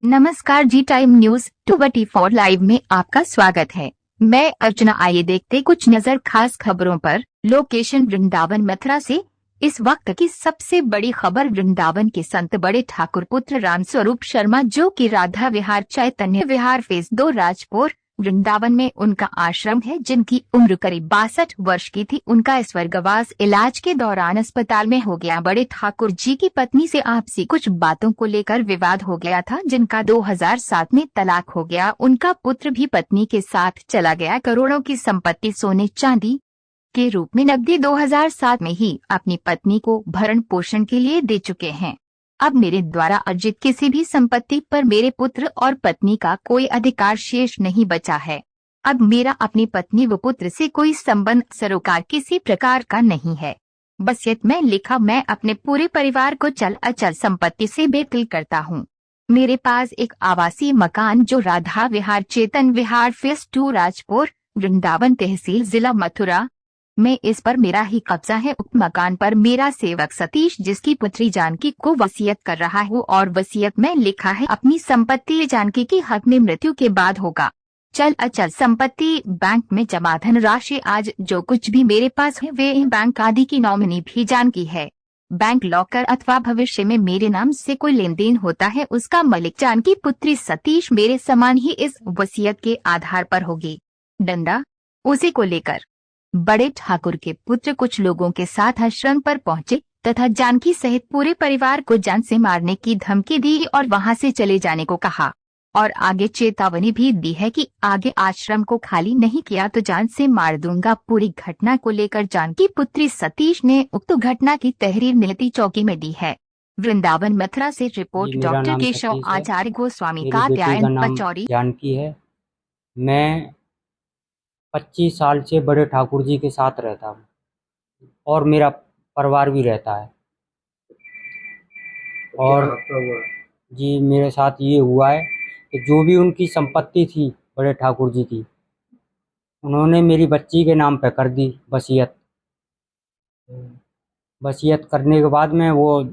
नमस्कार जी, time news 24 live में आपका स्वागत है। मैं अर्चना। आइए देखते कुछ नजर खास खबरों पर। लोकेशन वृंदावन मथुरा से इस वक्त की सबसे बड़ी खबर। वृंदावन के संत बड़े ठाकुर पुत्र रामस्वरूप शर्मा, जो कि राधा विहार चैतन्य विहार फेज 2 राजपुर वृंदावन में उनका आश्रम है, जिनकी उम्र करीब 62 वर्ष की थी। उनका स्वर्गवास इलाज के दौरान अस्पताल में हो गया। बड़े ठाकुर जी की पत्नी से आपसी कुछ बातों को लेकर विवाद हो गया था, जिनका 2007 में तलाक हो गया। उनका पुत्र भी पत्नी के साथ चला गया। करोड़ों की संपत्ति सोने चांदी के रूप में नकदी 2007 में ही अपनी पत्नी को भरण पोषण के लिए दे चुके हैं। अब मेरे द्वारा अर्जित किसी भी संपत्ति पर मेरे पुत्र और पत्नी का कोई अधिकार शेष नहीं बचा है। अब मेरा अपनी पत्नी व पुत्र से कोई संबंध सरोकार किसी प्रकार का नहीं है। वसीयत में लिखा, मैं अपने पूरे परिवार को चल अचल संपत्ति से बेदखल करता हूँ। मेरे पास एक आवासीय मकान जो राधा विहार चेतन विहार फेज 2 राजपुर वृंदावन तहसील जिला मथुरा में इस पर मेरा ही कब्जा है। उक्त मकान पर मेरा सेवक सतीश, जिसकी पुत्री जानकी को वसीयत कर रहा हूँ, और वसीयत में लिखा है अपनी संपत्ति जानकी की हक में मृत्यु के बाद होगा। चल अचल संपत्ति, बैंक में जमा धन राशि, आज जो कुछ भी मेरे पास है वे बैंक आदि की नॉमिनी भी जानकी है। बैंक लॉकर अथवा भविष्य में मेरे नाम से कोई लेन देन होता है, उसका मालिक जानकी पुत्री सतीश मेरे समान ही इस वसीयत के आधार पर होगी। डंडा उसी को लेकर बड़े ठाकुर के पुत्र कुछ लोगों के साथ आश्रम पर पहुंचे तथा जानकी सहित पूरे परिवार को जान से मारने की धमकी दी और वहां से चले जाने को कहा, और आगे चेतावनी भी दी है कि आगे आश्रम को खाली नहीं किया तो जान से मार दूंगा। पूरी घटना को लेकर जानकी पुत्री सतीश ने उक्त घटना की तहरीर नियति चौकी में दी है। वृंदावन मथुरा से रिपोर्ट डॉक्टर केशव आचार्य गोस्वामी का कात्यायन पचौरी। जानकी है। मैं 25 साल से बड़े ठाकुर जी के साथ रहता हूँ और मेरा परिवार भी रहता है। और जी मेरे साथ ये हुआ है कि जो भी उनकी संपत्ति थी बड़े ठाकुर जी की, उन्होंने मेरी बच्ची के नाम पे कर दी वसीयत। वसीयत करने के बाद में वो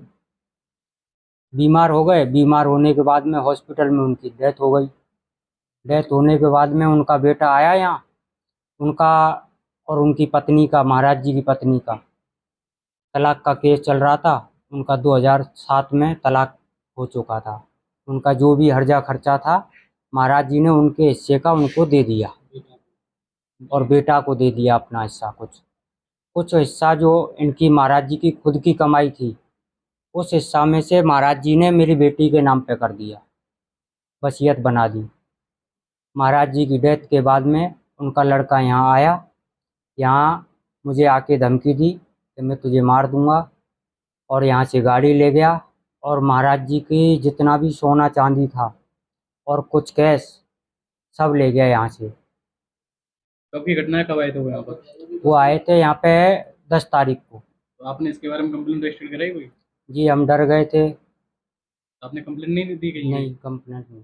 बीमार हो गए। बीमार होने के बाद में हॉस्पिटल में उनकी डेथ हो गई। डेथ होने के बाद में उनका बेटा आया यहाँ, उनका और उनकी पत्नी का, महाराज जी की पत्नी का तलाक का केस चल रहा था। उनका 2007 में तलाक हो चुका था। उनका जो भी हर्जा खर्चा था महाराज जी ने उनके हिस्से का उनको दे दिया और बेटा को दे दिया अपना हिस्सा। कुछ हिस्सा जो इनकी महाराज जी की खुद की कमाई थी, उस हिस्सा में से महाराज जी ने मेरी बेटी के नाम पे कर दिया, वसीयत बना दी। महाराज जी की डेथ के बाद में उनका लड़का यहाँ आया, यहाँ मुझे आके धमकी दी कि मैं तुझे मार दूंगा, और यहाँ से गाड़ी ले गया और महाराज जी की जितना भी सोना चांदी था और कुछ कैश सब ले गया यहाँ से। कब की घटना है? कब आए थे वो यहाँ पर? वो आए थे यहाँ पे 10 तारीख को। तो आपने इसके बारे में कंप्लेंट रजिस्टर कराई कोई? जी हम डर गए थे। आपने कंप्लेंट नहीं दी कहीं? नहीं, कंप्लेंट नहीं।